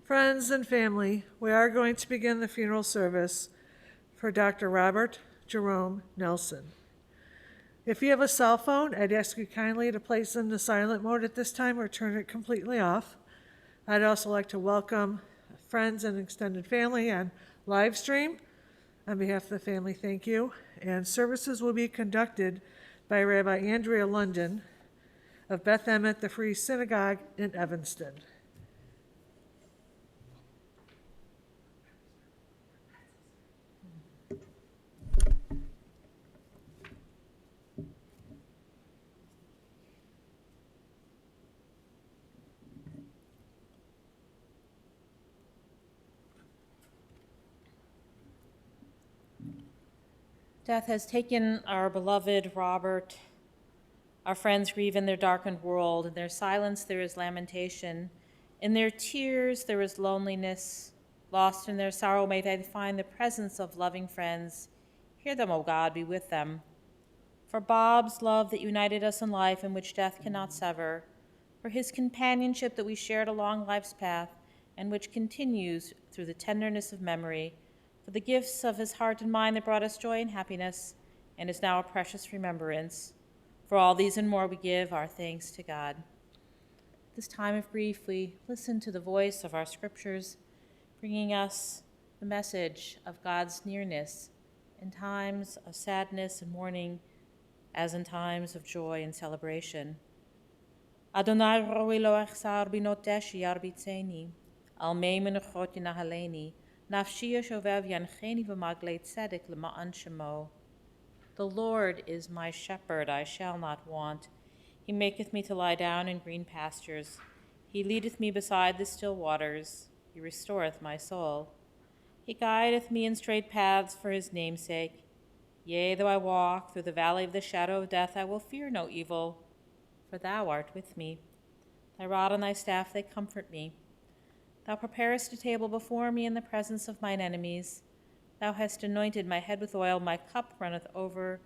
Friends and family, we are going to begin the funeral service for Dr. Robert Jerome Nelson. If you have a cell phone, I'd ask you kindly to place it into silent mode at this time or turn it completely off. I'd also like to welcome friends and extended family on live stream. On behalf of the family, thank you. And services will be conducted by Rabbi Andrea London of Beth Emmet, the Free Synagogue in Evanston. Death has taken our beloved Robert. Our friends grieve in their darkened world. In their silence, there is lamentation. In their tears, there is loneliness. Lost in their sorrow, may they find the presence of loving friends. Hear them, O God, be with them. For Bob's love that united us in life and which death cannot sever. For his companionship that we shared along life's path and which continues through the tenderness of memory. For the gifts of his heart and mind that brought us joy and happiness and is now a precious remembrance. For all these and more we give our thanks to God. This time of grief, we listen to the voice of our scriptures, bringing us the message of God's nearness in times of sadness and mourning, as in times of joy and celebration. Adonai roi lo echsar binotesh yarbitzeni, al meimen choti nahaleni, nafshia shovev yancheni v'magleit tzedek l'ma'an shemo. The Lord is my shepherd, I shall not want. He maketh me to lie down in green pastures. He leadeth me beside the still waters. He restoreth my soul. He guideth me in straight paths for his name's sake. Yea, though I walk through the valley of the shadow of death, I will fear no evil, for thou art with me. Thy rod and thy staff, they comfort me. Thou preparest a table before me in the presence of mine enemies. Thou hast anointed my head with oil, my cup runneth over.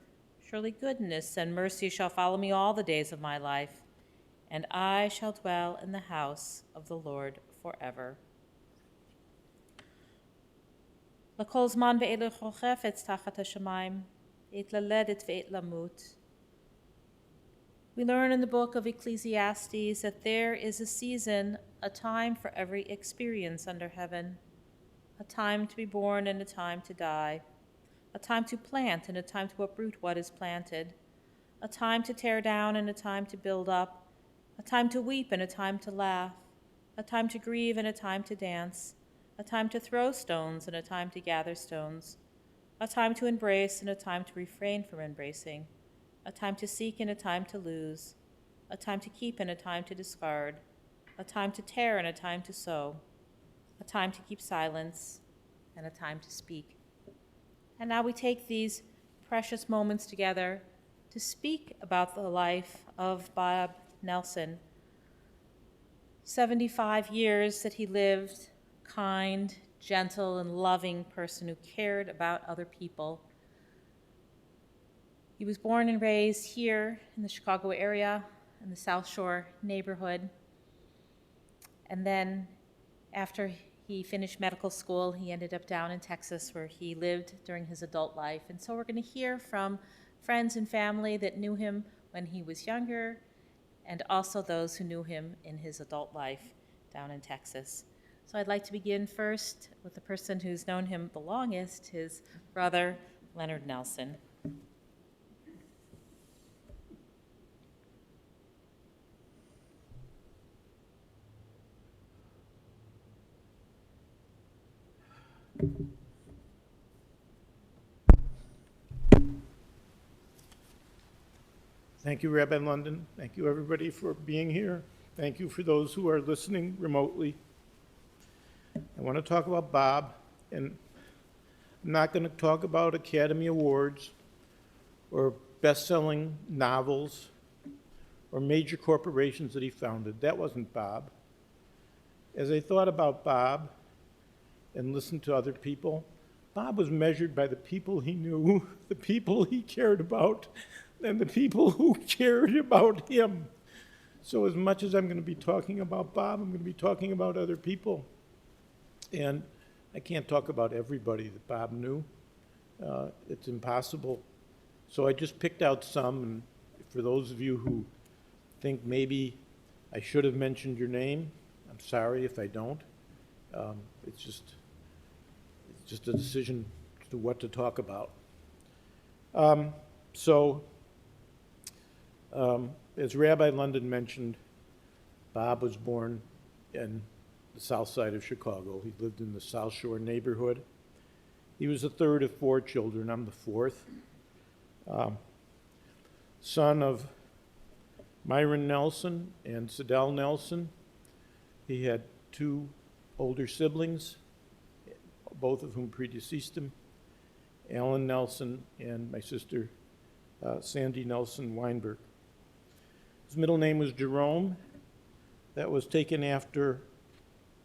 Surely goodness and mercy shall follow me all the days of my life, and I shall dwell in the house of the Lord forever. L'kol zman ve'elu chochefetz tachat hashamayim, et laledet ve'et lamut. We learn in the book of Ecclesiastes that there is a season, a time for every experience under heaven, a time to be born and a time to die, a time to plant and a time to uproot what is planted, a time to tear down and a time to build up, a time to weep and a time to laugh, a time to grieve and a time to dance, a time to throw stones and a time to gather stones, a time to embrace and a time to refrain from embracing, a time to seek and a time to lose, a time to keep and a time to discard, a time to tear and a time to sow, a time to keep silence and a time to speak. And now we take these precious moments together to speak about the life of Bob Nelson. 75 years that he lived, kind, gentle, and loving person who cared about other people. He was born and raised here in the Chicago area, in the South Shore neighborhood. And then after he finished medical school, he ended up down in Texas where he lived during his adult life. And so we're going to hear from friends and family that knew him when he was younger, and also those who knew him in his adult life down in Texas. So I'd like to begin first with the person who's known him the longest, his brother, Leonard Nelson. Thank you, Rabbi London. Thank you, everybody, for being here. Thank you for those who are listening remotely. I want to talk about Bob, and I'm not going to talk about Academy Awards or best-selling novels or major corporations that he founded. That wasn't Bob. As I thought about Bob and listened to other people, Bob was measured by the people he knew, the people he cared about, and the people who cared about him. So as much as I'm going to be talking about Bob, I'm going to be talking about other people. And I can't talk about everybody that Bob knew. It's impossible. So I just picked out some, and for those of you who think maybe I should have mentioned your name, I'm sorry if I don't. It's just a decision to what to talk about. As Rabbi London mentioned, Bob was born in the south side of Chicago. He lived in the South Shore neighborhood. He was the third of 4 children. I'm the fourth. Son of Myron Nelson and Sydelle Nelson. He had 2 older siblings, both of whom predeceased him, Allan Nelson and my sister, Sandy Nelson Weinberg. His middle name was Jerome. That was taken after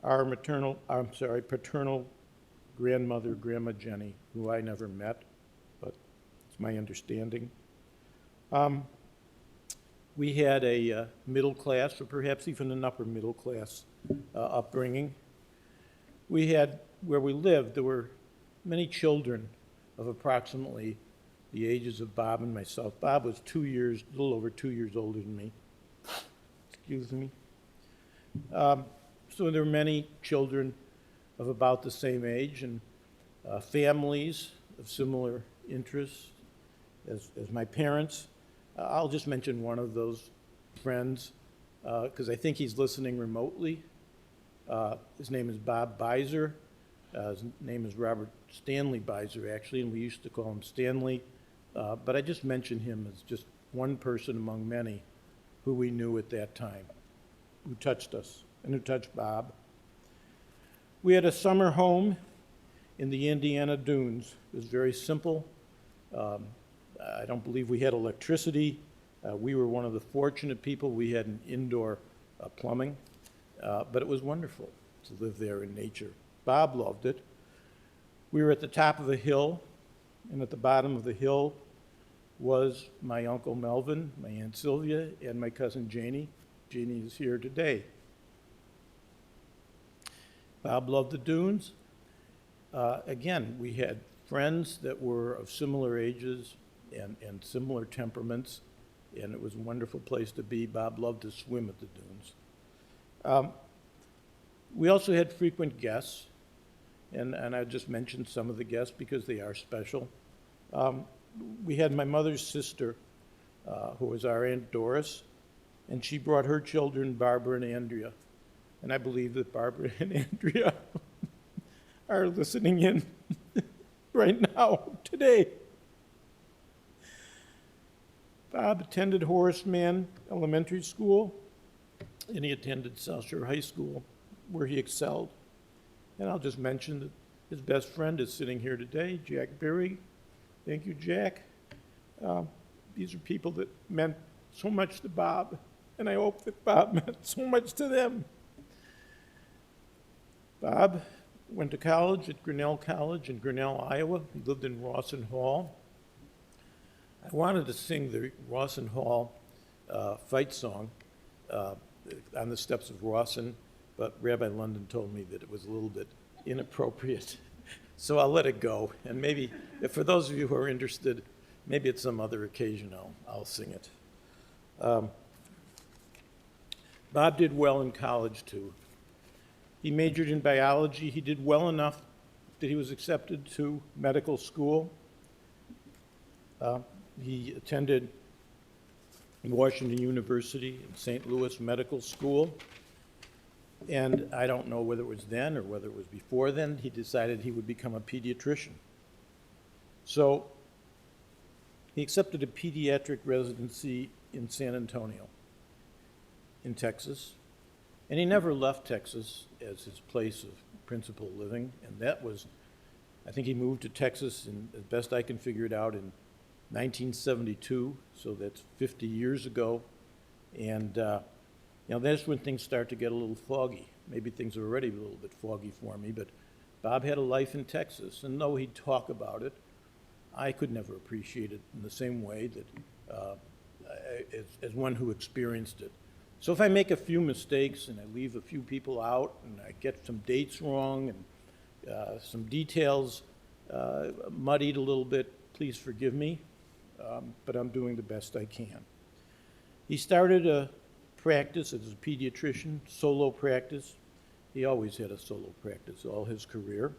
our paternal grandmother, Grandma Jenny, who I never met, but it's my understanding. We had a middle class, or perhaps even an upper middle class upbringing. We had, where we lived, there were many children of approximately the ages of Bob and myself. Bob was a little over 2 years older than me. Excuse me. So there were many children of about the same age, and families of similar interests as my parents. I'll just mention one of those friends, because I think he's listening remotely. His name is Bob Beiser. His name is Robert Stanley Beiser, actually, and we used to call him Stanley. But I just mention him as just one person among many who we knew at that time, who touched us and who touched Bob. We had a summer home in the Indiana dunes. It was very simple. I don't believe we had electricity. We were one of the fortunate people. We had an indoor plumbing, but it was wonderful to live there in nature. Bob loved it. We were at the top of a hill, and at the bottom of the hill was my Uncle Melvin, my Aunt Sylvia, and my cousin Janie. Janie is here today. Bob loved the dunes. Again, we had friends that were of similar ages and similar temperaments, and it was a wonderful place to be. Bob loved to swim at the dunes. We also had frequent guests, and I just mentioned some of the guests because they are special. We had my mother's sister, who was our Aunt Doris, and she brought her children, Barbara and Andrea. And I believe that Barbara and Andrea are listening in right now, today. Bob attended Horace Mann Elementary School, and he attended South Shore High School, where he excelled. And I'll just mention that his best friend is sitting here today, Jack Berry. Thank you, Jack. These are people that meant so much to Bob, and I hope that Bob meant so much to them. Bob went to college at Grinnell College in Grinnell, Iowa. He lived in Rawson Hall. I wanted to sing the Rawson Hall fight song on the steps of Rawson, but Rabbi London told me that it was a little bit inappropriate. So I'll let it go. And maybe, if for those of you who are interested, maybe at some other occasion I'll sing it. Bob did well in college, too. He majored in biology. He did well enough that he was accepted to medical school. He attended Washington University and St. Louis Medical School. And I don't know whether it was then or whether it was before then, he decided he would become a pediatrician. So he accepted a pediatric residency in San Antonio, in Texas. And he never left Texas as his place of principal living. And that was, I think he moved to Texas, as best I can figure it out, in 1972. So that's 50 years ago. And that's when things start to get a little foggy. Maybe things are already a little bit foggy for me, but Bob had a life in Texas. And though he'd talk about it, I could never appreciate it in the same way that as one who experienced it. So if I make a few mistakes and I leave a few people out and I get some dates wrong and Some details muddied a little bit, please forgive me, but I'm doing the best I can. He started a practice as a pediatrician, solo practice. He always had a solo practice all his career.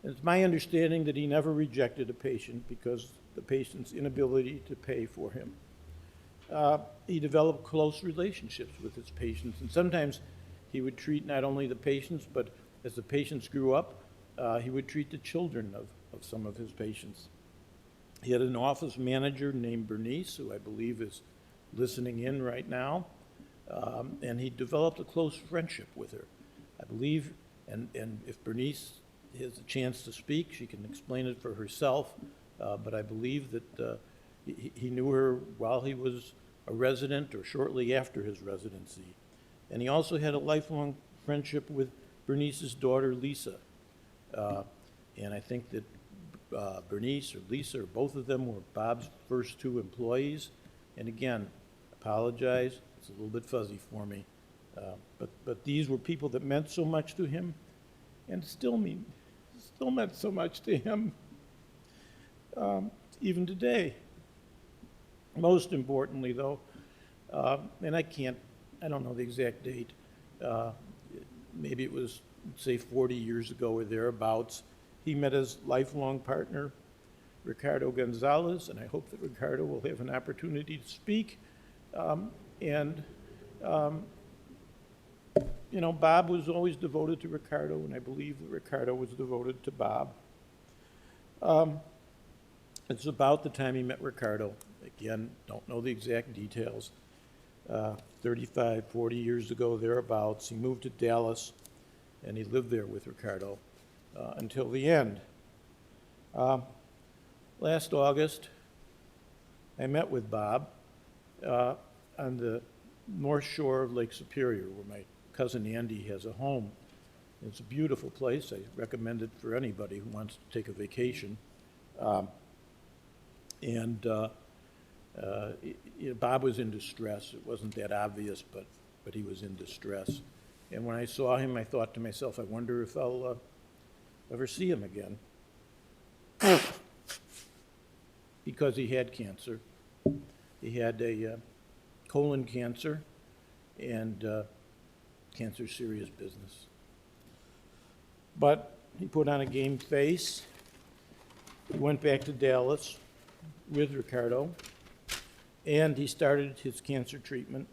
It's my understanding that he never rejected a patient because the patient's inability to pay for him. He developed close relationships with his patients, and sometimes he would treat not only the patients, but as the patients grew up, he would treat the children of some of his patients. He had an office manager named Bernice, who I believe is listening in right now, and he developed a close friendship with her. I believe, and if Bernice has a chance to speak, she can explain it for herself, but I believe that he knew her while he was a resident or shortly after his residency. And he also had a lifelong friendship with Bernice's daughter, Lisa. And I think that Bernice or Lisa or both of them were Bob's first two employees. And again, apologize, it's a little bit fuzzy for me. But these were people that meant so much to him and still meant so much to him, even today. Most importantly, though, and I don't know the exact date, maybe it was, say, 40 years ago or thereabouts, he met his lifelong partner, Ricardo Gonzalez, and I hope that Ricardo will have an opportunity to speak. You know, Bob was always devoted to Ricardo, and I believe that Ricardo was devoted to Bob. It's about the time he met Ricardo. Again, don't know the exact details. 35, 40 years ago, thereabouts. He moved to Dallas, and he lived there with Ricardo until the end. Last August, I met with Bob on the north shore of Lake Superior, where my cousin Andy has a home. It's a beautiful place. I recommend it for anybody who wants to take a vacation. Bob was in distress. It wasn't that obvious, but he was in distress. And when I saw him, I thought to myself, I wonder if I'll ever see him again. Because he had cancer. He had a colon cancer, and cancer's serious business. But he put on a game face. He went back to Dallas with Ricardo, and he started his cancer treatment.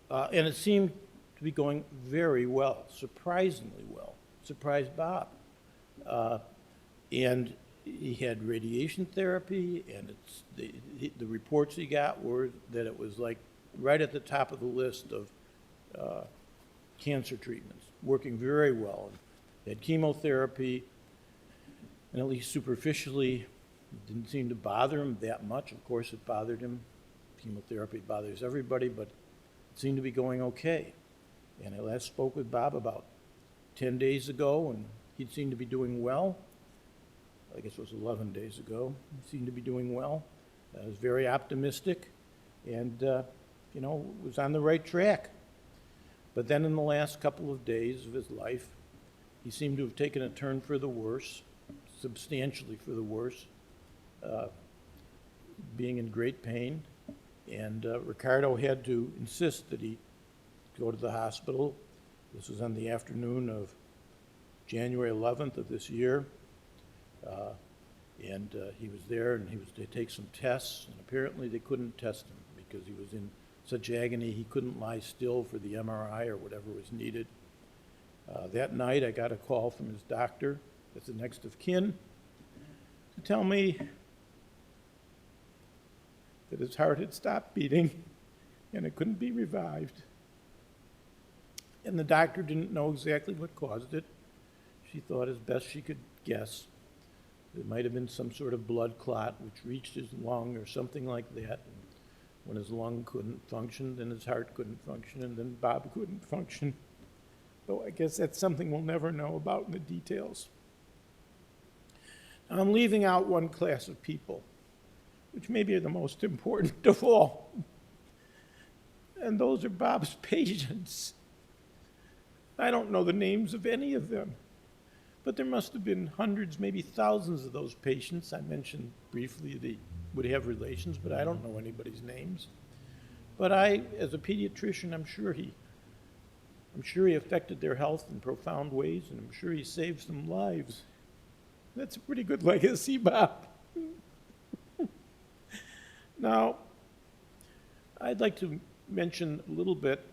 And it seemed to be going very well, surprisingly well. Surprised Bob. And he had radiation therapy, and the reports he got were that it was like right at the top of the list of cancer treatments, working very well. He had chemotherapy, and at least superficially, it didn't seem to bother him that much. Of course, it bothered him. Chemotherapy bothers everybody, but it seemed to be going okay. And I last spoke with Bob about 10 days ago, and he seemed to be doing well. I guess it was 11 days ago. He seemed to be doing well. I was very optimistic and, was on the right track. But then in the last couple of days of his life, he seemed to have taken a turn for the worse, substantially for the worse, being in great pain. And Ricardo had to insist that he go to the hospital. This was on the afternoon of January 11th of this year. He was there, and he was to take some tests, and apparently they couldn't test him because he was in such agony he couldn't lie still for the MRI or whatever was needed. That night I got a call from his doctor, that's the next of kin, to tell me that his heart had stopped beating and it couldn't be revived. And the doctor didn't know exactly what caused it. She thought as best she could guess. It might have been some sort of blood clot which reached his lung or something like that. And when his lung couldn't function, then his heart couldn't function, and then Bob couldn't function. Though I guess that's something we'll never know about in the details. Now, I'm leaving out one class of people, which maybe are the most important of all. And those are Bob's patients. I don't know the names of any of them. But there must have been hundreds, maybe thousands of those patients. I mentioned briefly they would have relations, but I don't know anybody's names. But I, as a pediatrician, I'm sure he affected their health in profound ways, and I'm sure he saved some lives. That's a pretty good legacy, Bob. Now, I'd like to mention a little bit,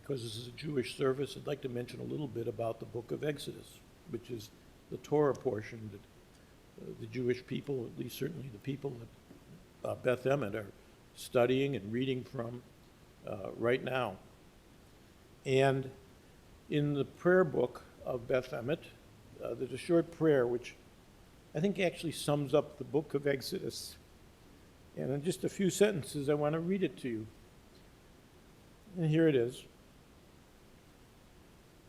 because this is a Jewish service, I'd like to mention a little bit about the book of Exodus, which is the Torah portion that the Jewish people, at least certainly the people at Beth Emet, are studying and reading from right now. And in the prayer book of Beth Emet, there's a short prayer which I think actually sums up the book of Exodus. And in just a few sentences, I want to read it to you. And here it is.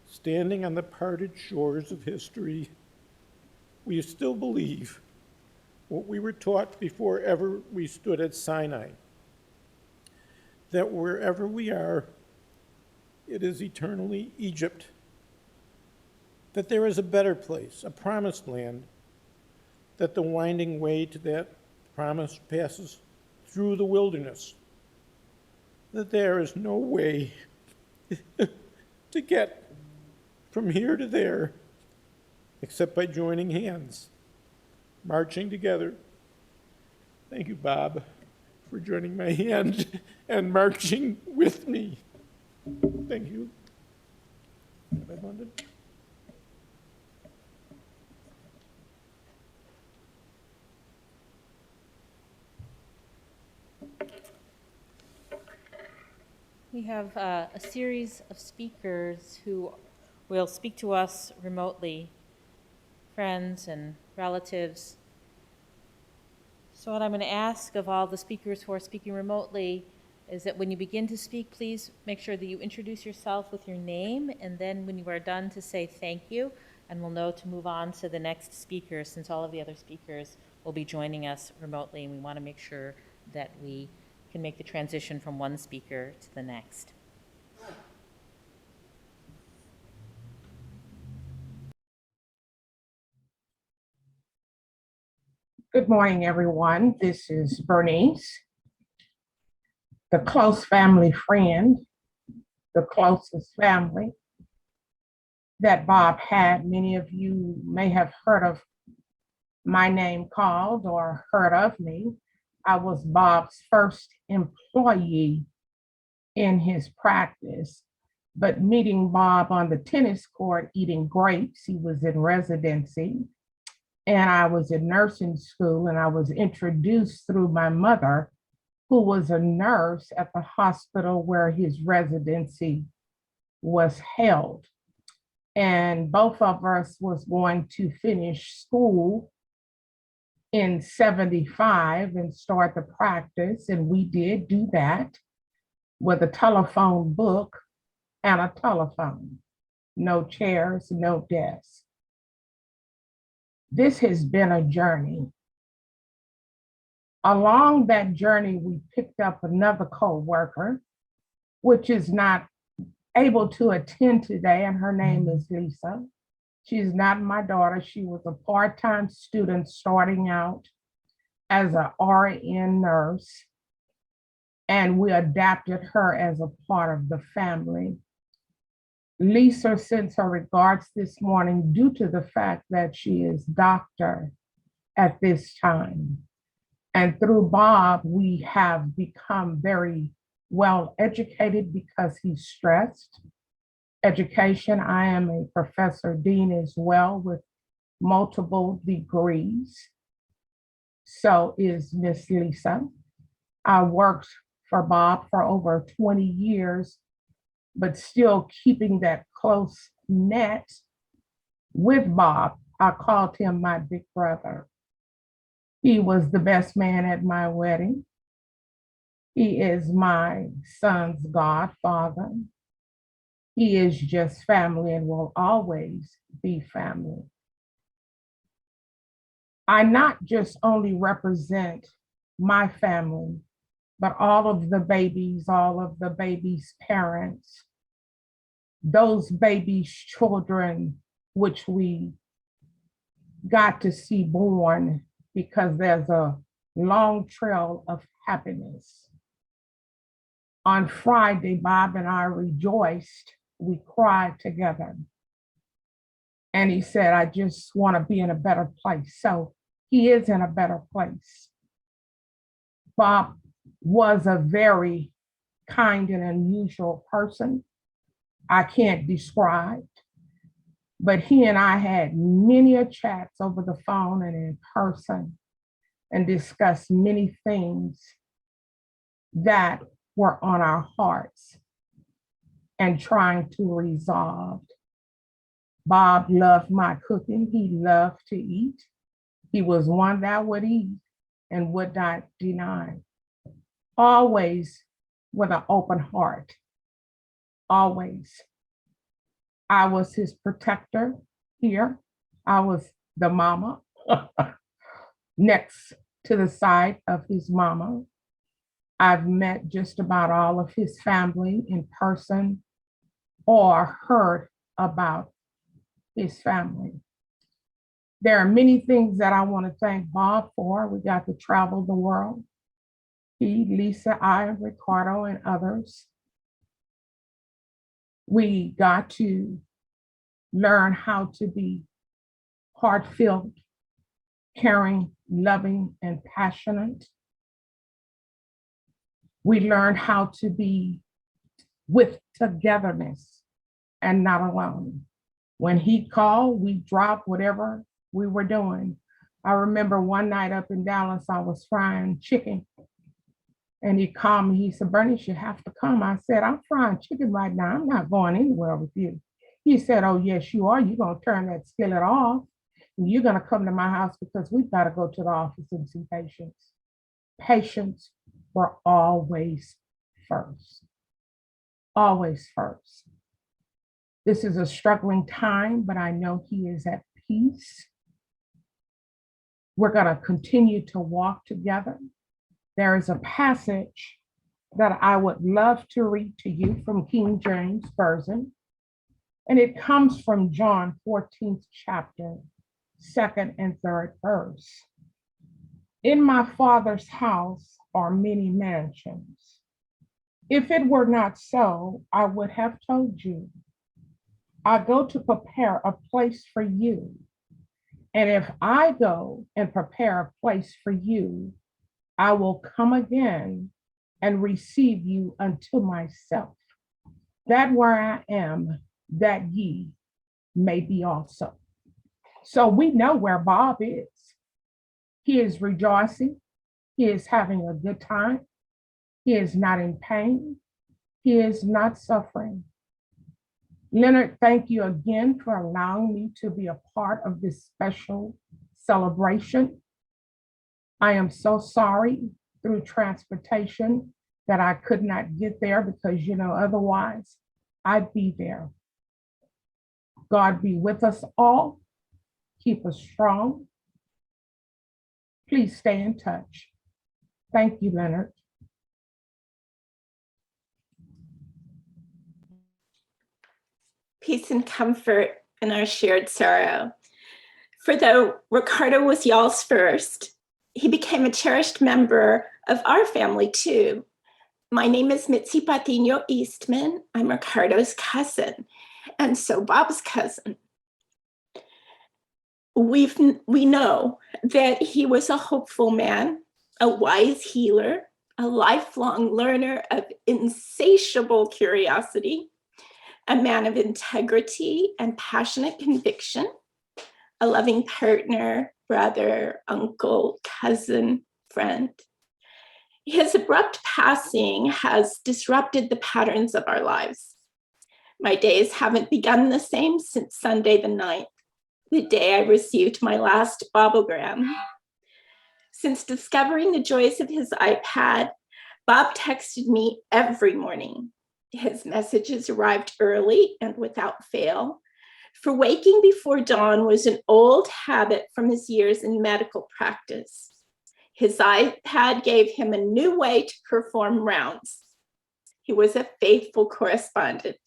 Standing on the parted shores of history, we still believe what we were taught before ever we stood at Sinai, that wherever we are, it is eternally Egypt, that there is a better place, a promised land, that the winding way to that promise passes through the wilderness, that there is no way to get from here to there except by joining hands, marching together. Thank you, Bob, for joining my hand and marching with me. Thank you. Have I London? We have a series of speakers who will speak to us remotely, friends and relatives. So what I'm going to ask of all the speakers who are speaking remotely is that when you begin to speak, please make sure that you introduce yourself with your name, and then when you are done, to say thank you, and we'll know to move on to the next speaker, since all of the other speakers will be joining us remotely, and we want to make sure that we can make the transition from one speaker to the next. Good morning, everyone. This is Bernice, the close family friend, the closest family that Bob had. Many of you may have heard of my name called or heard of me. I was Bob's first employee in his practice, but meeting Bob on the tennis court eating grapes, he was in residency, and I was in nursing school, and I was introduced through my mother, who was a nurse at the hospital where his residency was held. And both of us was going to finish school in 75 and start the practice. And we did do that with a telephone book and a telephone, no chairs, no desks. This has been a journey. Along that journey, we picked up another co-worker, which is not able to attend today, and her name is Lisa. She's not my daughter. She was a part-time student starting out as an RN nurse, and we adapted her as a part of the family. Lisa sends her regards this morning due to the fact that she is doctor at this time. And through Bob, we have become very well educated because he's stressed. Education, I am a professor dean as well with multiple degrees. So is Miss Lisa. I worked for Bob for over 20 years, but still keeping that close net with Bob. I called him my big brother. He was the best man at my wedding. He is my son's godfather. He is just family and will always be family. I not just only represent my family, but all of the babies, all of the babies' parents, those babies' children, which we got to see born because there's a long trail of happiness. On Friday, Bob and I rejoiced. We cried together. And he said, I just want to be in a better place. So he is in a better place. Bob was a very kind and unusual person. I can't describe, but he and I had many a chats over the phone and in person and discussed many things that were on our hearts and trying to resolve. Bob loved my cooking. He loved to eat. He was one that would eat and would not deny. Always with an open heart. Always. I was his protector here. I was the mama next to the side of his mama. I've met just about all of his family in person or heard about his family. There are many things that I want to thank Bob for. We got to travel the world. He, Lisa, I, Ricardo, and others. We got to learn how to be heart-filled, caring, loving, and passionate. We learned how to be with togetherness and not alone. When he called, we dropped whatever we were doing. I remember one night up in Dallas, I was frying chicken. And he called me, he said, Bernice, you have to come. I said, I'm frying chicken right now. I'm not going anywhere with you. He said, oh, yes, you are. You're going to turn that skillet off. And you're going to come to my house because we've got to go to the office and see patients. Patients were always first. Always first. This is a struggling time, but I know he is at peace. We're going to continue to walk together. There is a passage that I would love to read to you from King James Version, and it comes from John 14th chapter, 2nd and 3rd verse. In my Father's house are many mansions. If it were not so, I would have told you. I go to prepare a place for you. And if I go and prepare a place for you, I will come again and receive you unto myself, that where I am, that ye may be also. So we know where Bob is. He is rejoicing. He is having a good time. He is not in pain. He is not suffering. Leonard, thank you again for allowing me to be a part of this special celebration. I am so sorry through transportation that I could not get there because, otherwise I'd be there. God be with us all. Keep us strong. Please stay in touch. Thank you, Leonard. Peace and comfort in our shared sorrow. For though Ricardo was y'all's first, he became a cherished member of our family too. My name is Mitzi Patino Eastman. I'm Ricardo's cousin, and so Bob's cousin. We know that he was a hopeful man, a wise healer, a lifelong learner of insatiable curiosity, a man of integrity and passionate conviction, a loving partner, brother, uncle, cousin, friend. His abrupt passing has disrupted the patterns of our lives. My days haven't begun the same since Sunday the 9th, the day I received my last Bobogram. Since discovering the joys of his iPad, Bob texted me every morning. His messages arrived early and without fail. For waking before dawn was an old habit from his years in medical practice. His iPad gave him a new way to perform rounds. He was a faithful correspondent.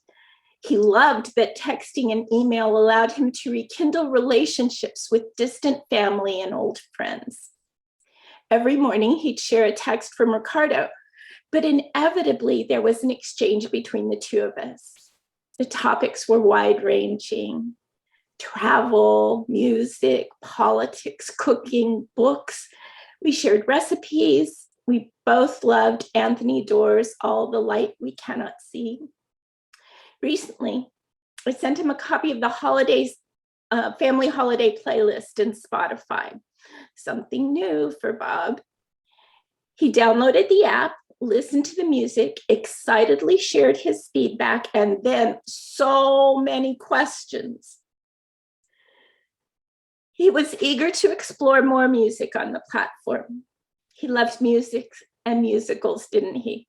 He loved that texting and email allowed him to rekindle relationships with distant family and old friends. Every morning he'd share a text from Ricardo, but inevitably there was an exchange between the two of us. The topics were wide-ranging: travel, music, politics, cooking, books. We shared recipes. We both loved Anthony Doerr's All the Light We Cannot See. Recently, I sent him a copy of the family holiday playlist in Spotify. Something new for Bob. He downloaded the app, listened to the music, excitedly shared his feedback, and then so many questions. He was eager to explore more music on the platform. He loved music and musicals, didn't he?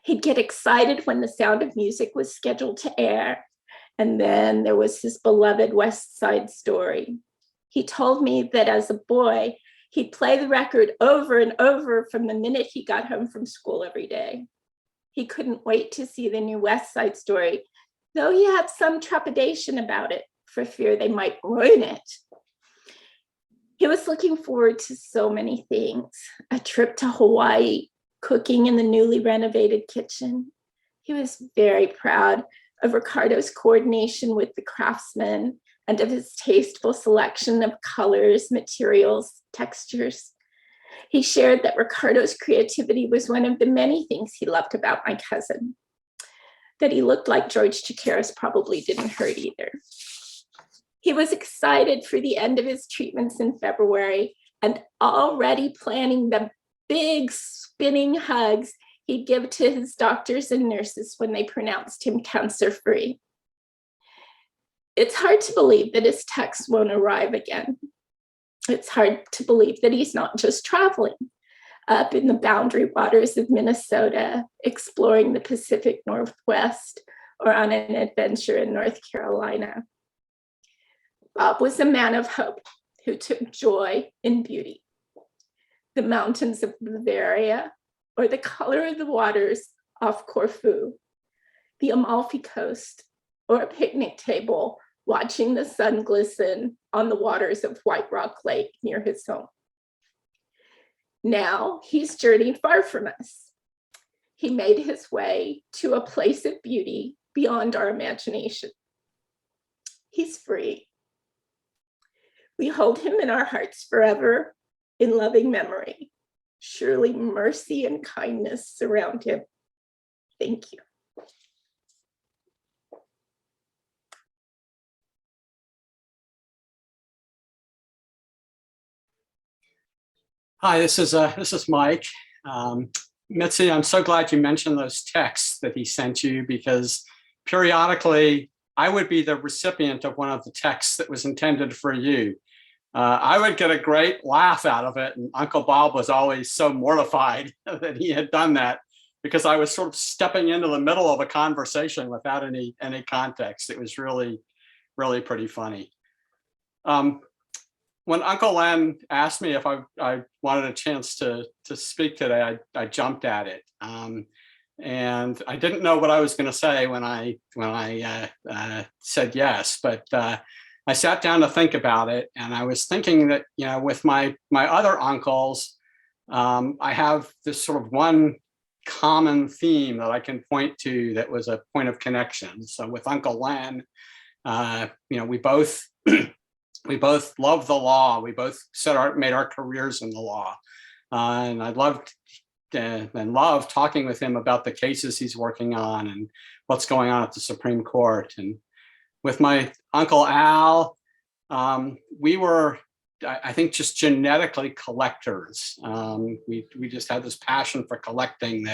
He'd get excited when The Sound of Music was scheduled to air, and then there was his beloved West Side Story. He told me that as a boy, he'd play the record over and over from the minute he got home from school every day. He couldn't wait to see the new West Side Story, though he had some trepidation about it for fear they might ruin it. He was looking forward to so many things: a trip to Hawaii, cooking in the newly renovated kitchen. He was very proud of Ricardo's coordination with the craftsmen and of his tasteful selection of colors, materials, textures. He shared that Ricardo's creativity was one of the many things he loved about my cousin. That he looked like George Chakiris probably didn't hurt either. He was excited for the end of his treatments in February and already planning the big spinning hugs he'd give to his doctors and nurses when they pronounced him cancer-free. It's hard to believe that his texts won't arrive again. It's hard to believe that he's not just traveling up in the boundary waters of Minnesota, exploring the Pacific Northwest, or on an adventure in North Carolina. Bob was a man of hope who took joy in beauty. The mountains of Bavaria, or the color of the waters off Corfu, the Amalfi Coast, or a picnic table watching the sun glisten on the waters of White Rock Lake near his home. Now he's journeyed far from us. He made his way to a place of beauty beyond our imagination. He's free. We hold him in our hearts forever in loving memory. Surely mercy and kindness surround him. Thank you. Hi, this is Mike. Mitzi, I'm so glad you mentioned those texts that he sent you, because periodically I would be the recipient of one of the texts that was intended for you. I would get a great laugh out of it, and Uncle Bob was always so mortified that he had done that, because I was sort of stepping into the middle of a conversation without any context. It was really, really pretty funny. When Uncle Len asked me if I wanted a chance to speak today, I jumped at it. And I didn't know what I was going to say when I said yes, but I sat down to think about it, and I was thinking that, you know, with my other uncles, I have this sort of one common theme that I can point to that was a point of connection. So with Uncle Len, you know, we both loved the law. We both made our careers in the law, and I loved talking with him about the cases he's working on and what's going on at the Supreme Court. And with my Uncle Al, we were, I think, just genetically collectors. We just had this passion for collecting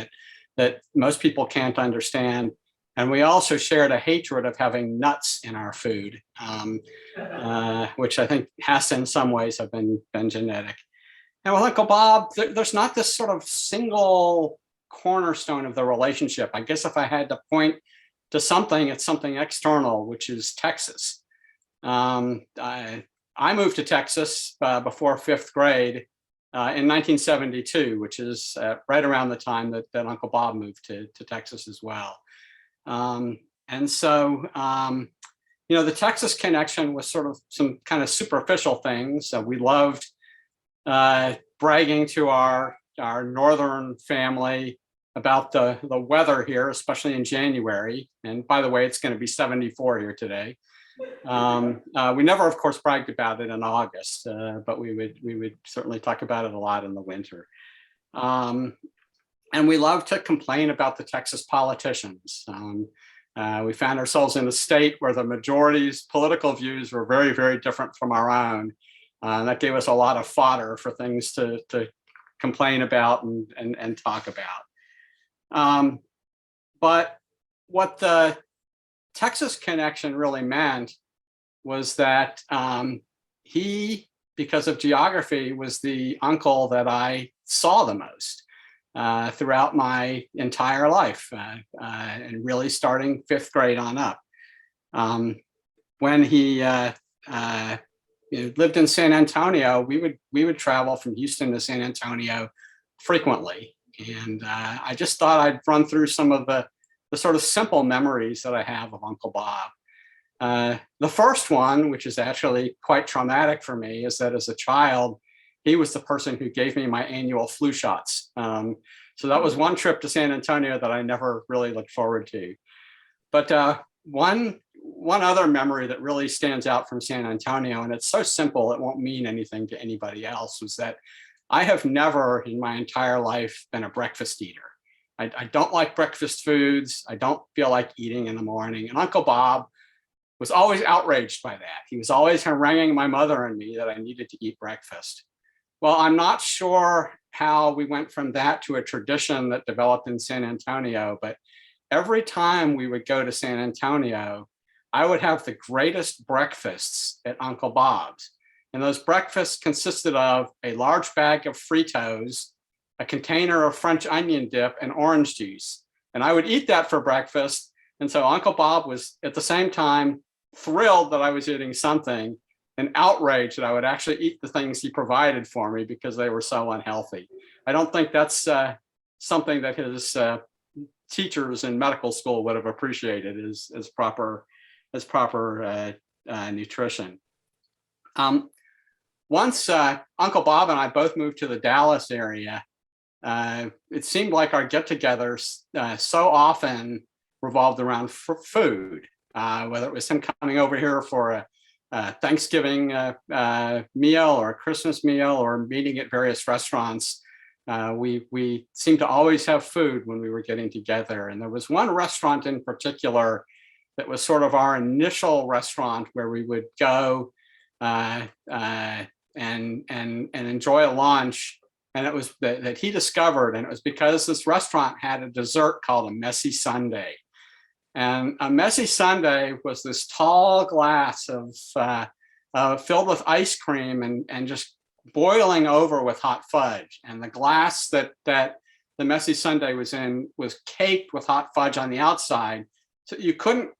that most people can't understand. And we also shared a hatred of having nuts in our food, which I think has to in some ways have been genetic. And with Uncle Bob, there's not this sort of single cornerstone of the relationship. I guess if I had to point to something, it's something external, which is Texas. I moved to Texas before 5th grade in 1972, which is right around the time that Uncle Bob moved to Texas as well. And so, the Texas connection was sort of some kind of superficial things. We loved bragging to our northern family about the weather here, especially in January. And by the way, it's going to be 74 here today. We never, of course, bragged about it in August, but we would certainly talk about it a lot in the winter. And we love to complain about the Texas politicians. We found ourselves in a state where the majority's political views were very, very different from our own. That gave us a lot of fodder for things to complain about and talk about. But what the Texas connection really meant was that he, because of geography, was the uncle that I saw the most throughout my entire life, and really starting 5th grade on up. When he lived in San Antonio, we would travel from Houston to San Antonio frequently. And I just thought I'd run through some of the sort of simple memories that I have of Uncle Bob. The first one, which is actually quite traumatic for me, is that as a child, he was the person who gave me my annual flu shots. So that was one trip to San Antonio that I never really looked forward to. But one other memory that really stands out from San Antonio, and it's so simple it won't mean anything to anybody else, was that I have never in my entire life been a breakfast eater. I don't like breakfast foods. I don't feel like eating in the morning. And Uncle Bob was always outraged by that. He was always haranguing my mother and me that I needed to eat breakfast. Well, I'm not sure how we went from that to a tradition that developed in San Antonio, but every time we would go to San Antonio, I would have the greatest breakfasts at Uncle Bob's. And those breakfasts consisted of a large bag of Fritos, a container of French onion dip, and orange juice. And I would eat that for breakfast. And so Uncle Bob was at the same time thrilled that I was eating something and outraged that I would actually eat the things he provided for me because they were so unhealthy. I don't think that's something that his teachers in medical school would have appreciated as proper nutrition. Once Uncle Bob and I both moved to the Dallas area, it seemed like our get-togethers so often revolved around food, whether it was him coming over here for a Thanksgiving meal or a Christmas meal or meeting at various restaurants. We seemed to always have food when we were getting together. And there was one restaurant in particular that was sort of our initial restaurant where we would go and enjoy a lunch. And it was that he discovered, and it was because this restaurant had a dessert called a messy sundae. And a messy sundae was this tall glass of filled with ice cream and just boiling over with hot fudge. And the glass that the messy sundae was in was caked with hot fudge on the outside. So you couldn't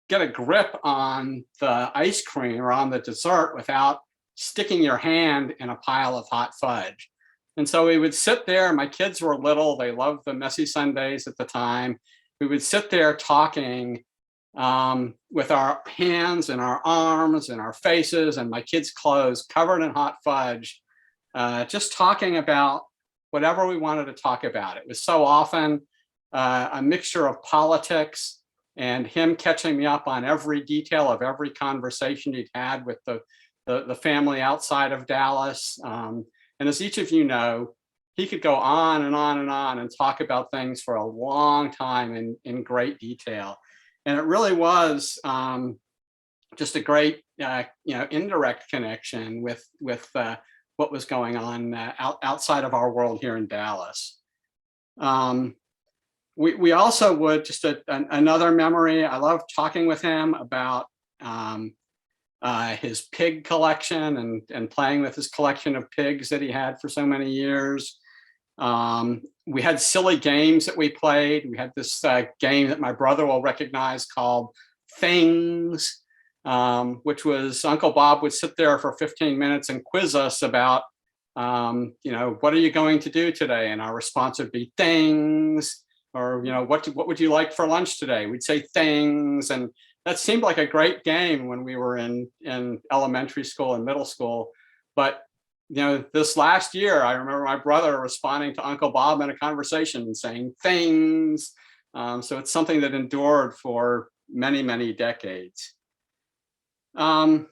get a grip on the ice cream or on the dessert without sticking your hand in a pile of hot fudge. And so we would sit there. My kids were little. They loved the messy sundaes at the time. We would sit there talking with our hands and our arms and our faces and my kids' clothes covered in hot fudge, just talking about whatever we wanted to talk about. It was so often a mixture of politics and him catching me up on every detail of every conversation he'd had with the family outside of Dallas. And as each of you know, he could go on and on and on and talk about things for a long time in great detail. And it really was just a great, indirect connection with what was going on outside of our world here in Dallas. We also would, just another memory, I love talking with him about his pig collection and playing with his collection of pigs that he had for so many years. We had silly games that we played. We had this game that my brother will recognize called Things, which was Uncle Bob would sit there for 15 minutes and quiz us about, what are you going to do today? And our response would be things. what would you like for lunch today? We'd say things, and that seemed like a great game when we were in elementary school and middle school. But this last year, I remember my brother responding to Uncle Bob in a conversation and saying things. So it's something that endured for many, many decades. I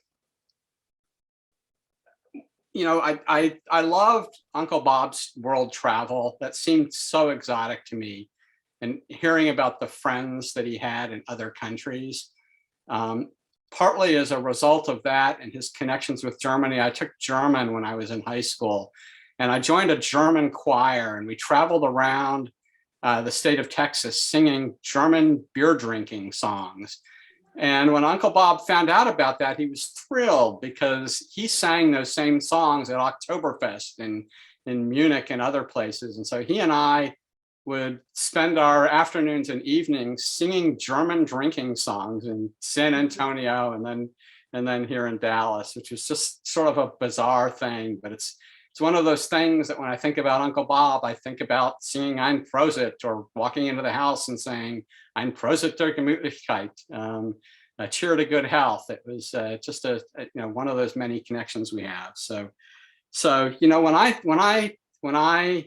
loved Uncle Bob's world travel. That seemed so exotic to me, and hearing about the friends that he had in other countries. Partly as a result of that and his connections with Germany, I took German when I was in high school, and I joined a German choir, and we traveled around the state of Texas singing German beer drinking songs. And when Uncle Bob found out about that, he was thrilled, because he sang those same songs at Oktoberfest in Munich and other places. And so he and I would spend our afternoons and evenings singing German drinking songs in San Antonio and then here in Dallas, which was just sort of a bizarre thing. But it's one of those things that when I think about Uncle Bob, I think about singing Ein Prosit, or walking into the house and saying Ein Prosit der Gemütlichkeit, a cheer to good health. It was just one of those many connections we have. So when I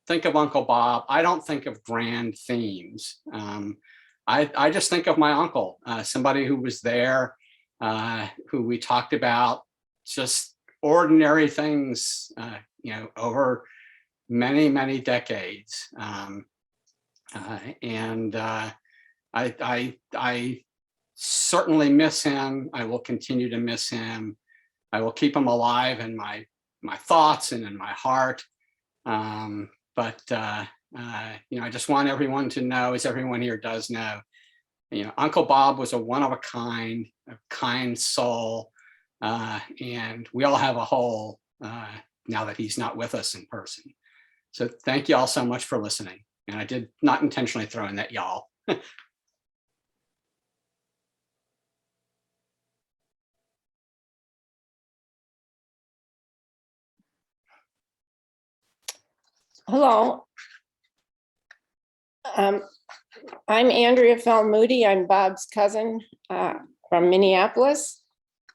think of Uncle Bob, I don't think of grand themes. I just think of my uncle, somebody who was there, who we talked about just ordinary things, over many, many decades. I certainly miss him. I will continue to miss him. I will keep him alive in my thoughts and in my heart. But I just want everyone to know, as everyone here does know, Uncle Bob was a one of a kind soul, and we all have a hole now that he's not with us in person. So thank you all so much for listening. And I did not intentionally throw in that y'all. Hello. I'm Andrea Moody. I'm Bob's cousin from Minneapolis.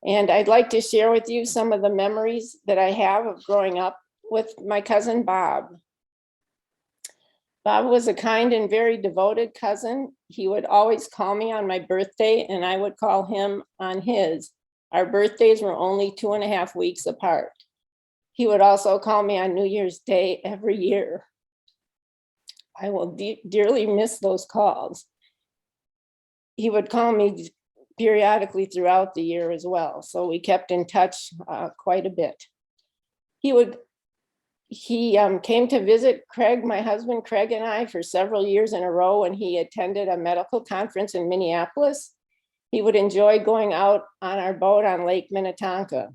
And I'd like to share with you some of the memories that I have of growing up with my cousin Bob. Bob was a kind and very devoted cousin. He would always call me on my birthday, and I would call him on his. Our birthdays were only 2.5 weeks apart. He would also call me on New Year's Day every year. I will dearly miss those calls. He would call me periodically throughout the year as well, so we kept in touch quite a bit. He came to visit Craig, my husband Craig, and I for several years in a row when he attended a medical conference in Minneapolis. He would enjoy going out on our boat on Lake Minnetonka.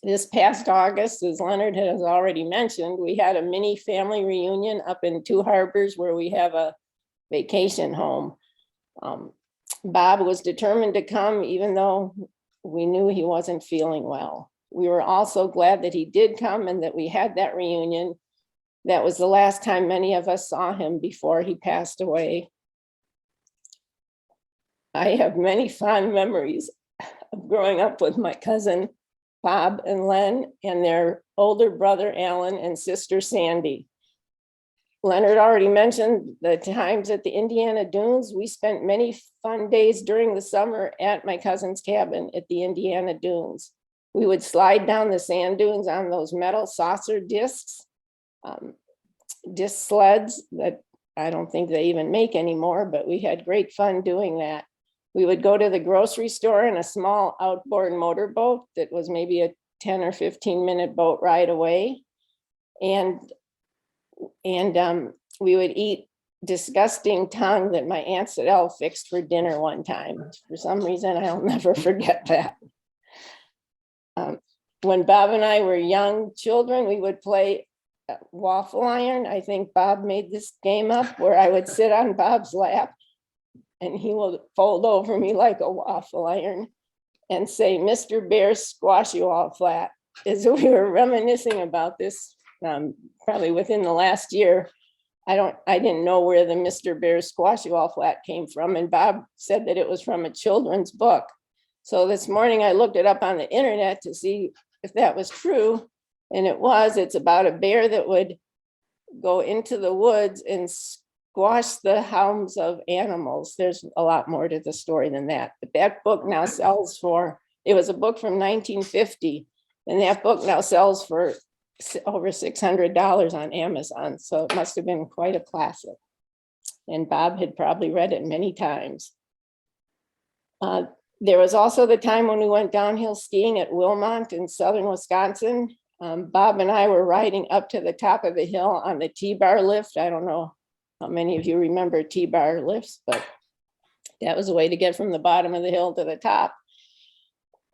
This past August, as Leonard has already mentioned, we had a mini family reunion up in Two Harbors, where we have a vacation home. Bob was determined to come, even though we knew he wasn't feeling well. We were also glad that he did come and that we had that reunion. That was the last time many of us saw him before he passed away. I have many fond memories of growing up with my cousin Bob and Len and their older brother Allan and sister Sandy. Leonard already mentioned the times at the Indiana Dunes. We spent many fun days during the summer at my cousin's cabin at the Indiana Dunes. We would slide down the sand dunes on those metal saucer discs, disc sleds that I don't think they even make anymore, but we had great fun doing that. We would go to the grocery store in a small outboard motorboat that was maybe a 10 or 15 minute boat ride away. And we would eat disgusting tongue that my Aunt Sydelle fixed for dinner one time. For some reason, I'll never forget that. When Bob and I were young children, we would play waffle iron. I think Bob made this game up where I would sit on Bob's lap and he will fold over me like a waffle iron and say, "Mr. Bear, squash you all flat." As we were reminiscing about this, probably within the last year, I didn't know where the Mr. Bear Squash You All Flat came from, and Bob said that it was from a children's book. So this morning I looked it up on the internet to see if that was true, and it was. It's about a bear that would go into the woods and squash the hounds of animals. There's a lot more to the story than that, but that book now sells for, it was a book from 1950, and that book now sells for over $600 on Amazon. So it must have been quite a classic. And Bob had probably read it many times. There was also the time when we went downhill skiing at Wilmont in southern Wisconsin. Bob and I were riding up to the top of the hill on the T-bar lift. I don't know how many of you remember T-bar lifts, but that was a way to get from the bottom of the hill to the top.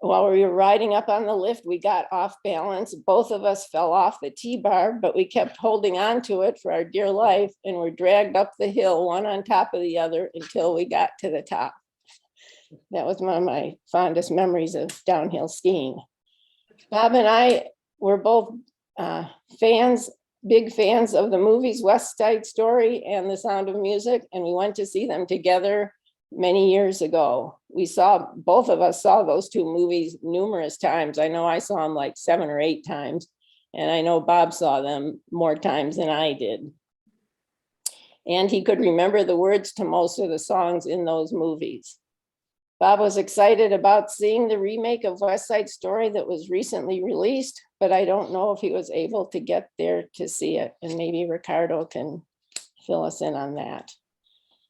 While we were riding up on the lift, we got off balance. Both of us fell off the T-bar, but we kept holding on to it for our dear life and were dragged up the hill, one on top of the other, until we got to the top. That was one of my fondest memories of downhill skiing. Bob and I were both big fans of the movies West Side Story and The Sound of Music, and we went to see them together many years ago. Both of us saw those two movies numerous times. I know I saw them like 7 or 8 times, and I know Bob saw them more times than I did. And he could remember the words to most of the songs in those movies. Bob was excited about seeing the remake of West Side Story that was recently released, but I don't know if he was able to get there to see it, and maybe Ricardo can fill us in on that.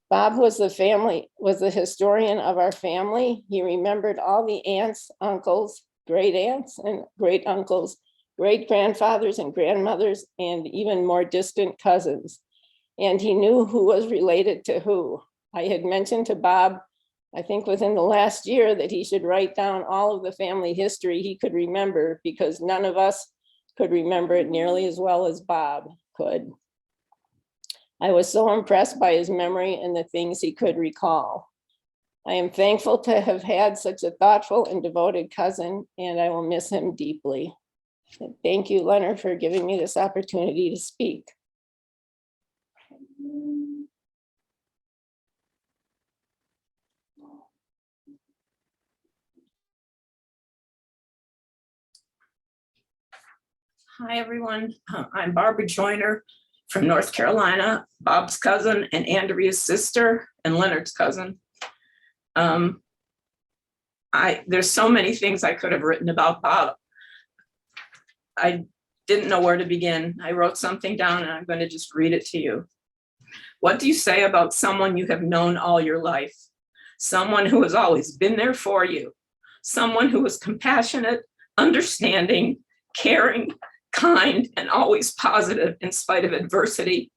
Bob was the historian of our family. He remembered all the aunts, uncles, great aunts and great uncles, great grandfathers and grandmothers, and even more distant cousins. And he knew who was related to who. I had mentioned to Bob, I think within the last year, that he should write down all of the family history he could remember, because none of us could remember it nearly as well as Bob could. I was so impressed by his memory and the things he could recall. I am thankful to have had such a thoughtful and devoted cousin, and I will miss him deeply. Thank you, Leonard, for giving me this opportunity to speak. Hi, everyone. I'm Barbara Joyner from North Carolina, Bob's cousin and Andrea's sister and Leonard's cousin. There's so many things I could have written about Bob. I didn't know where to begin. I wrote something down and I'm going to just read it to you. What do you say about someone you have known all your life? Someone who has always been there for you. Someone who was compassionate, understanding, caring, kind, and always positive in spite of adversity.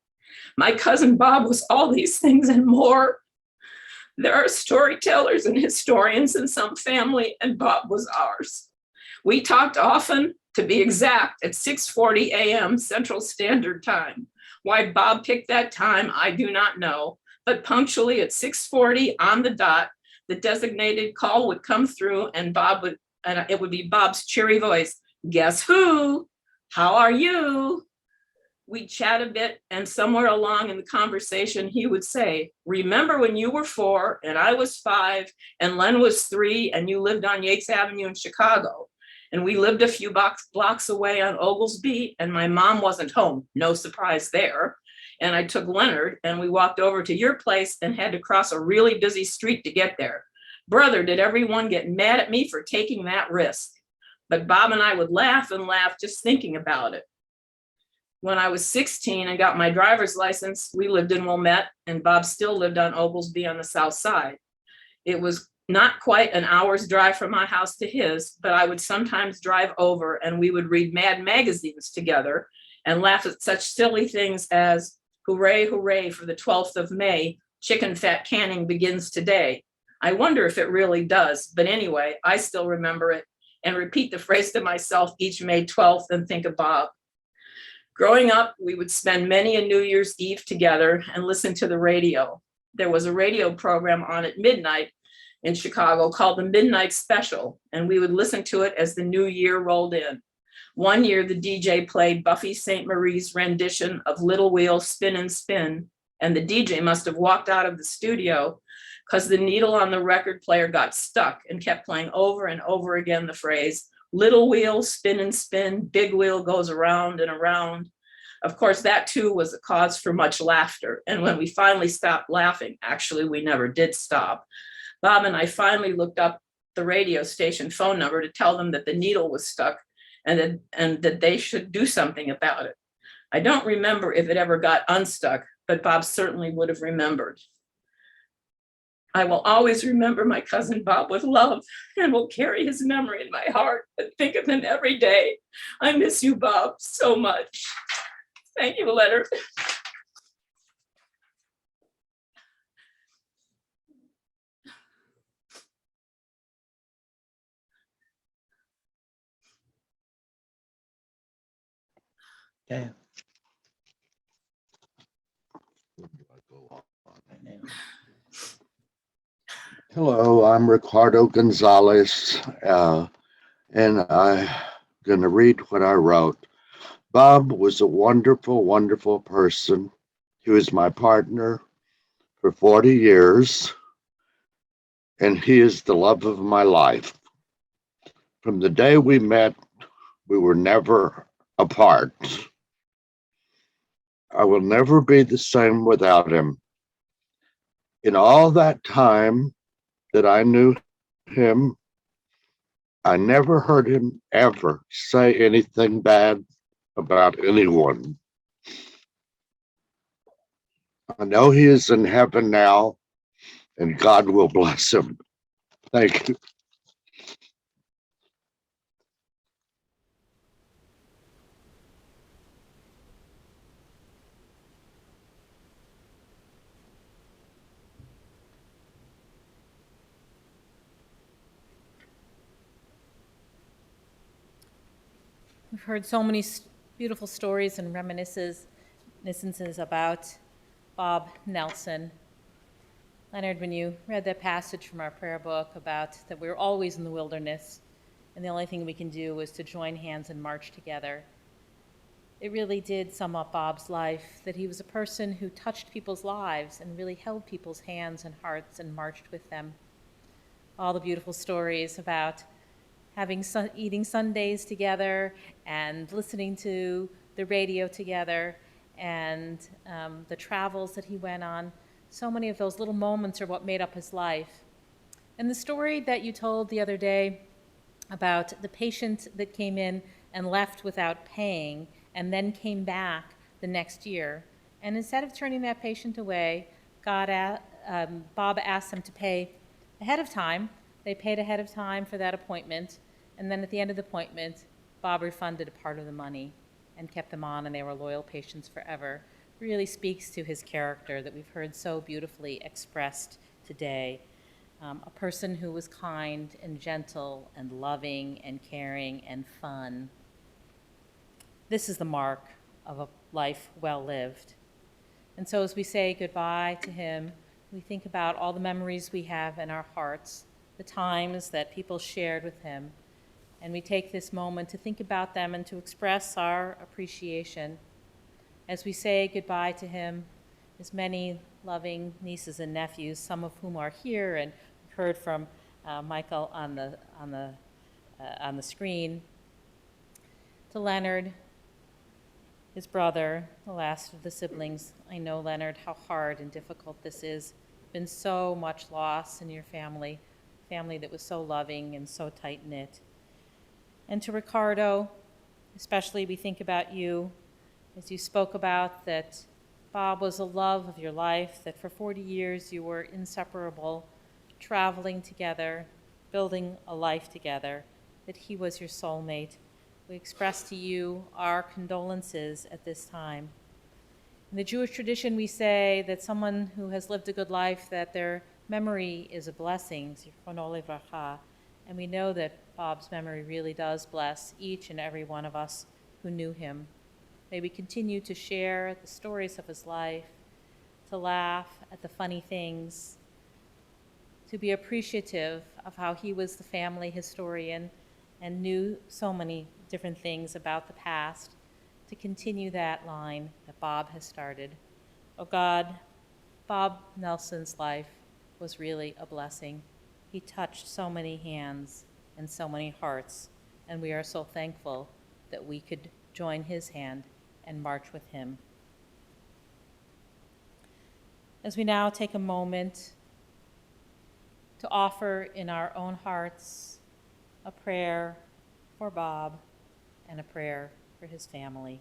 My cousin Bob was all these things and more. There are storytellers and historians in some family, and Bob was ours. We talked often, to be exact, at 6:40 a.m. Central Standard Time. Why Bob picked that time, I do not know, but punctually at 6:40 on the dot, the designated call would come through, and it would be Bob's cheery voice. Guess who? How are you? We'd chat a bit, and somewhere along in the conversation, he would say, remember when you were 4 and I was 5 and Len was 3 and you lived on Yates Avenue in Chicago, and we lived a few blocks away on Oglesby, and my mom wasn't home, no surprise there. And I took Leonard and we walked over to your place and had to cross a really busy street to get there. Brother, did everyone get mad at me for taking that risk? But Bob and I would laugh and laugh just thinking about it. When I was 16 and got my driver's license, we lived in Wilmette, and Bob still lived on Oglesby on the south side. It was not quite an hour's drive from my house to his, but I would sometimes drive over and we would read Mad magazines together and laugh at such silly things as, hooray, hooray for the 12th of May, chicken fat canning begins today. I wonder if it really does, but anyway, I still remember it and repeat the phrase to myself each May 12th and think of Bob. Growing up, we would spend many a New Year's Eve together and listen to the radio. There was a radio program on at midnight in Chicago called the Midnight Special, and we would listen to it as the new year rolled in. One year, the DJ played Buffy St. Marie's rendition of Little Wheel Spin and Spin, and the DJ must have walked out of the studio because the needle on the record player got stuck and kept playing over and over again the phrase, little wheel, spin and spin, big wheel goes around and around. Of course, that too was a cause for much laughter. And when we finally stopped laughing, actually, we never did stop. Bob and I finally looked up the radio station phone number to tell them that the needle was stuck and that they should do something about it. I don't remember if it ever got unstuck, but Bob certainly would have remembered. I will always remember my cousin Bob with love and will carry his memory in my heart and think of him every day. I miss you, Bob, so much. Thank you, Leonard. Okay. Hello, I'm Ricardo Gonzalez, and I'm going to read what I wrote. Bob was a wonderful, wonderful person. He was my partner for 40 years, and he is the love of my life. From the day we met, we were never apart. I will never be the same without him. In all that time that I knew him, I never heard him ever say anything bad about anyone. I know he is in heaven now, and God will bless him. Thank you. We've heard so many beautiful stories and reminiscences about Bob Nelson. Leonard, when you read that passage from our prayer book about that we're always in the wilderness and the only thing we can do is to join hands and march together, it really did sum up Bob's life, that he was a person who touched people's lives and really held people's hands and hearts and marched with them. All the beautiful stories about eating Sundays together and listening to the radio together and the travels that he went on. So many of those little moments are what made up his life. And the story that you told the other day about the patient that came in and left without paying and then came back the next year. And instead of turning that patient away, Bob asked them to pay ahead of time. They paid ahead of time for that appointment. And then at the end of the appointment, Bob refunded a part of the money and kept them on, and they were loyal patients forever. Really speaks to his character that we've heard so beautifully expressed today. A person who was kind and gentle and loving and caring and fun. This is the mark of a life well lived. And so as we say goodbye to him, we think about all the memories we have in our hearts, the times that people shared with him, and we take this moment to think about them and to express our appreciation. As we say goodbye to him, his many loving nieces and nephews, some of whom are here, and we've heard from Michael on the screen, to Leonard, his brother, the last of the siblings. I know, Leonard, how hard and difficult this is. Been so much loss in your family that was so loving and so tight-knit. And to Ricardo, especially we think about you, as you spoke about that Bob was a love of your life, that for 40 years you were inseparable, traveling together, building a life together, that he was your soulmate. We express to you our condolences at this time. In the Jewish tradition, we say that someone who has lived a good life, that their memory is a blessing, zichrono livracha, and we know that Bob's memory really does bless each and every one of us who knew him. May we continue to share the stories of his life, to laugh at the funny things, to be appreciative of how he was the family historian and knew so many different things about the past to continue that line that Bob has started. Oh God, Bob Nelson's life was really a blessing. He touched so many hands and so many hearts, and we are so thankful that we could join his hand and march with him. As we now take a moment to offer in our own hearts a prayer for Bob and a prayer for his family.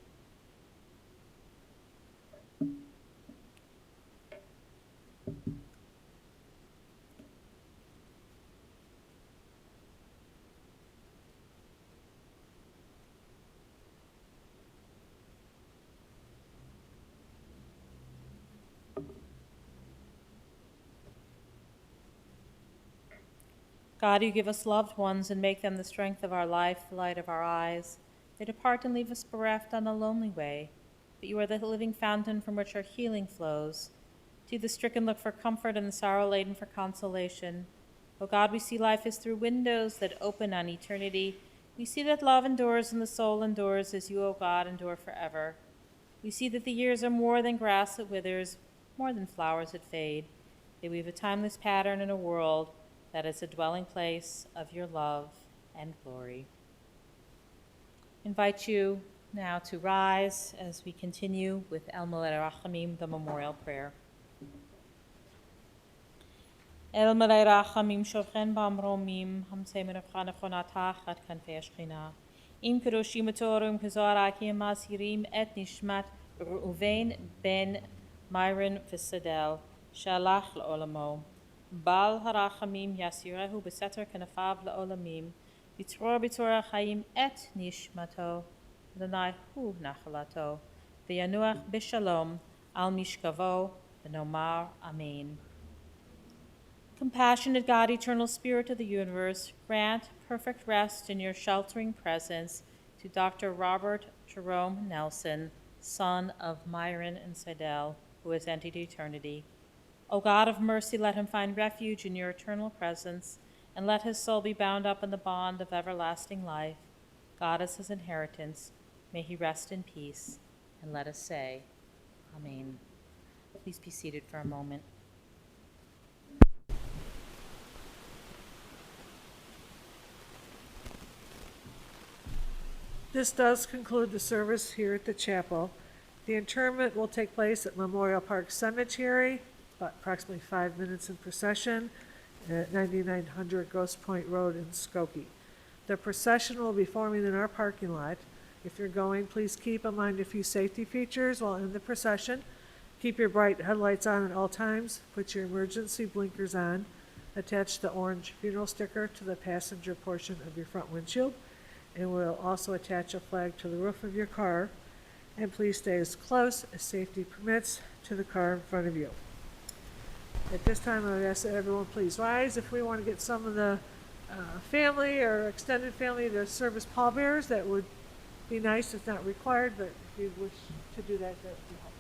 God, you give us loved ones and make them the strength of our life, the light of our eyes. They depart and leave us bereft on a lonely way, but you are the living fountain from which our healing flows. To the stricken look for comfort and the sorrow-laden for consolation. O God, we see life as through windows that open on eternity. We see that love endures and the soul endures as you, O God, endure forever. We see that the years are more than grass that withers, more than flowers that fade. They weave a timeless pattern in a world that is a dwelling place of your love and glory. Invite you now to rise as we continue with El Malei Rachamim, the memorial prayer. El Malei Rachamim shovchen b'amromim hamsei menavcha nechonatach ad kanfei Shechina. Im kedoshim etorim kazarakim masirim et nishmat Reuven ben Myron v'Sydelle shalach le'olamo. Bal harachamim yasirehu beseter kenafav le'olamim. Bitzror bitzor ha'chaim et nishmato. Adonai hu nachalato. V'yanuach b'shalom al mishkavo v'nomar amen. Compassionate God, eternal Spirit of the universe, grant perfect rest in your sheltering presence to Dr. Robert Jerome Nelson, son of Myron and Sydelle, who has entered eternity. O God of mercy, let him find refuge in your eternal presence, and let his soul be bound up in the bond of everlasting life. God is his inheritance. May he rest in peace. And let us say, Amen. Please be seated for a moment. This does conclude the service here at the chapel. The interment will take place at Memorial Park Cemetery, about approximately 5 minutes in procession, at 9900 Grosse Point Road in Skokie. The procession will be forming in our parking lot. If you're going, please keep in mind a few safety features while in the procession. Keep your bright headlights on at all times. Put your emergency blinkers on. Attach the orange funeral sticker to the passenger portion of your front windshield. And we'll also attach a flag to the roof of your car. And please stay as close as safety permits to the car in front of you. At this time, I would ask that everyone please rise if we want to get some of the family or extended family to serve as pallbearers. That would be nice. It's not required, but if you wish to do that, that would be helpful.